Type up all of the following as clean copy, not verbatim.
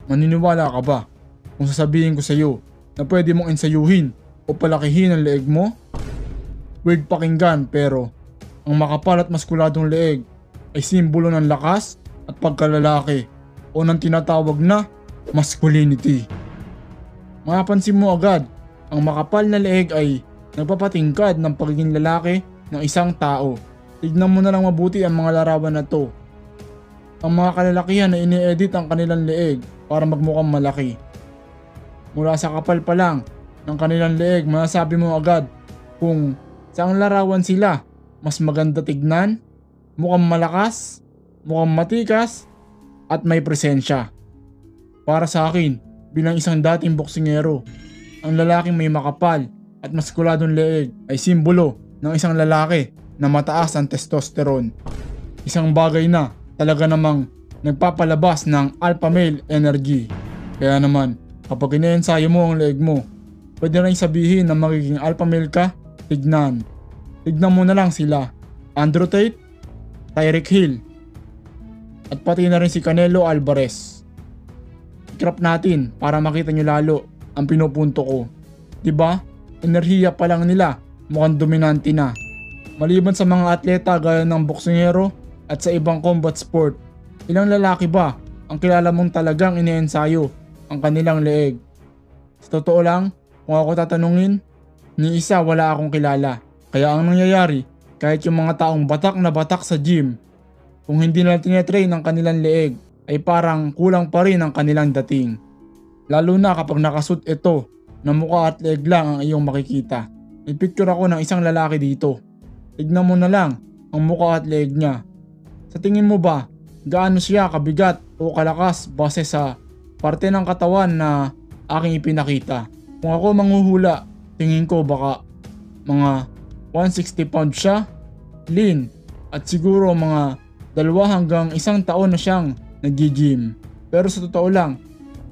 Maniniwala ka ba kung sasabihin ko sa iyo na pwede mong ensayuhin o palakihin ang leeg mo? Weird pakinggan pero ang makapal at maskuladong leeg ay simbolo ng lakas at pagkalalaki o ng tinatawag na masculinity. Mapapansin mo agad, ang makapal na leeg ay nagpapatingkad ng pagiging lalaki ng isang tao. Tignan mo na lang mabuti ang mga larawan na to. Ang mga kalalakihan na ini-edit ang kanilang leeg para magmukhang malaki. Mula sa kapal pa lang ng kanilang leeg, masasabi mo agad kung saang larawan sila mas maganda tignan, mukhang malakas, mukhang matikas, at may presensya. Para sa akin, bilang isang dating boksingero, ang lalaking may makapal at maskuladong leeg ay simbolo ng isang lalaki na mataas ang testosterone. Isang bagay na talaga namang nagpapalabas ng alpha male energy. Kaya naman, kapag ine-ensayo mo ang leeg mo, pwede rin sabihin na magiging alpha male ka. Tignan mo na lang sila, Andrew Tate, Tyreek Hill, at pati na rin si Canelo Alvarez. I-crop natin para makita nyo lalo ang pinupunto ko. Diba? Enerhiya pa lang nila, mukhang dominante na. Maliban sa mga atleta gaya ng boksingero at sa ibang combat sport, ilang lalaki ba ang kilala mong talagang ine-ensayo ang kanilang leeg? Sa totoo lang, kung ako tatanungin, ni isa wala akong kilala. Kaya ang nangyayari, kahit yung mga taong batak na batak sa gym, kung hindi nila tinetrain ang kanilang leeg, ay parang kulang pa rin ang kanilang dating. Lalo na kapag nakasuot ito na mukha at leeg lang ang iyong makikita. Nagpicture ako ng isang lalaki dito. Tignan mo na lang ang mukha at leeg niya. Sa tingin mo ba, gaano siya kabigat o kalakas base sa parte ng katawan na aking ipinakita? Kung ako manghuhula, tingin ko baka mga 160 pounds siya, lean, at siguro mga 2 hanggang 1 taon na siyang nag-gym. Pero sa totoo lang,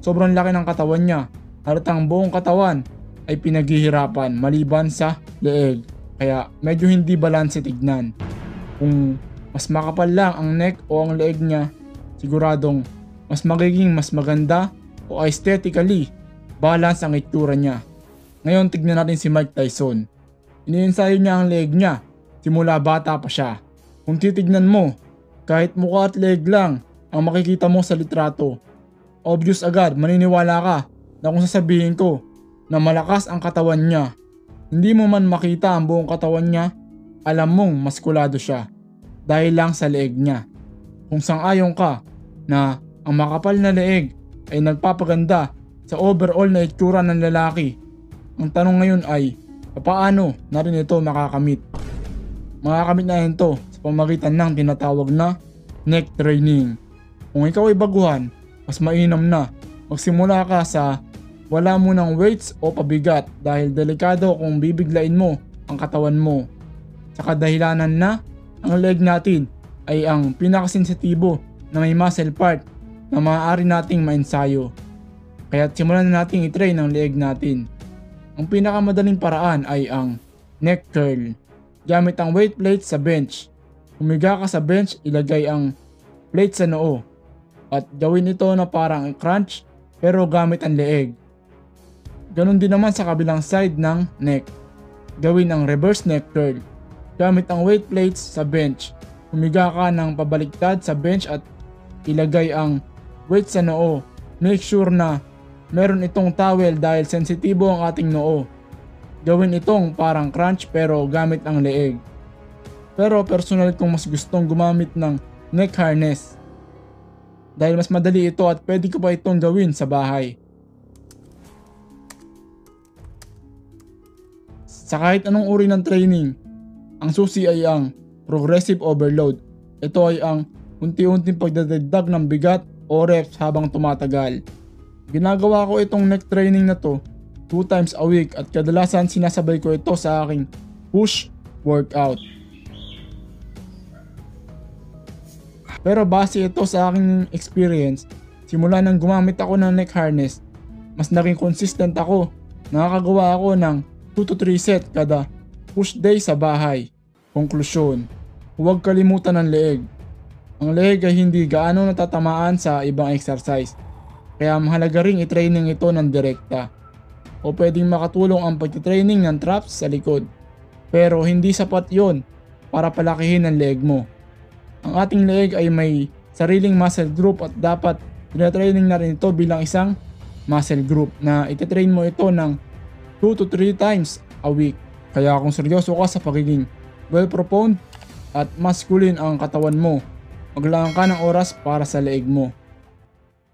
sobrang laki ng katawan niya. Halatang buong katawan ay pinaghihirapan maliban sa leeg. Kaya medyo hindi balanse tignan. Kung mas makapal lang ang neck o ang leeg niya, siguradong mas magiging mas maganda o aesthetically balance ang itsura niya. Ngayon tignan natin si Mike Tyson. Iniensayo niya ang leeg niya simula bata pa siya. Kung titignan mo, kahit mukha at leeg lang ang makikita mo sa litrato, obvious agad maniniwala ka na kung sasabihin ko na malakas ang katawan niya. Hindi mo man makita ang buong katawan niya, alam mong maskulado siya dahil lang sa leeg niya. Kung sang-ayon ka na ang makapal na leeg ay nagpapaganda sa overall na itsura ng lalaki, ang tanong ngayon ay paano natin ito makakamit? Makakamit natin ito sa pamamagitan ng tinatawag na neck training. Kung ikaw ay baguhan, mas mainam na magsimula ka sa wala mo ng weights o pabigat dahil delikado kung bibiglain mo ang katawan mo. Sa kadahilanan na ang leg natin ay ang pinakasensitibo na may muscle part na maaari nating maensayo. Kaya simulan na nating i-train ang leg natin. Ang pinakamadaling paraan ay ang neck curl. Gamit ang weight plate sa bench. Humiga ka sa bench, ilagay ang plate sa noo. At gawin ito na parang crunch pero gamit ang leeg. Ganon din naman sa kabilang side ng neck. Gawin ang reverse neck curl. Gamit ang weight plates sa bench. Humiga ka ng pabaliktad sa bench at ilagay ang weight sa noo. Make sure na meron itong towel dahil sensitibo ang ating noo. Gawin itong parang crunch pero gamit ang leeg. Pero personal kong mas gustong gumamit ng neck harness. Dahil mas madali ito at pwede ko pa itong gawin sa bahay. Sa kahit anong uri ng training, ang susi ay ang progressive overload. Ito ay ang unti-unting pagdadagdag ng bigat o reps habang tumatagal. Ginagawa ko itong neck training na to 2 times a week at kadalasan sinasabay ko ito sa aking push workout. Pero base ito sa aking experience, simula nang gumamit ako ng neck harness, mas naging consistent ako. Nakakagawa ako ng 2 to 3 set kada push day sa bahay. Konklusyon, huwag kalimutan ng leeg. Ang leeg ay hindi gaano natatamaan sa ibang exercise. Kaya mahalaga ring i-training ito ng direkta. O pwedeng makatulong ang pagtitraining ng traps sa likod. Pero hindi sapat yon para palakihin ang leeg mo. Ang ating leeg ay may sariling muscle group at dapat tinatraining na rin ito bilang isang muscle group na ititrain mo ito ng 2 to 3 times a week. Kaya kung seryoso ka sa pagiging well-proponed at masculine ang katawan mo, maglaan ka ng oras para sa leeg mo.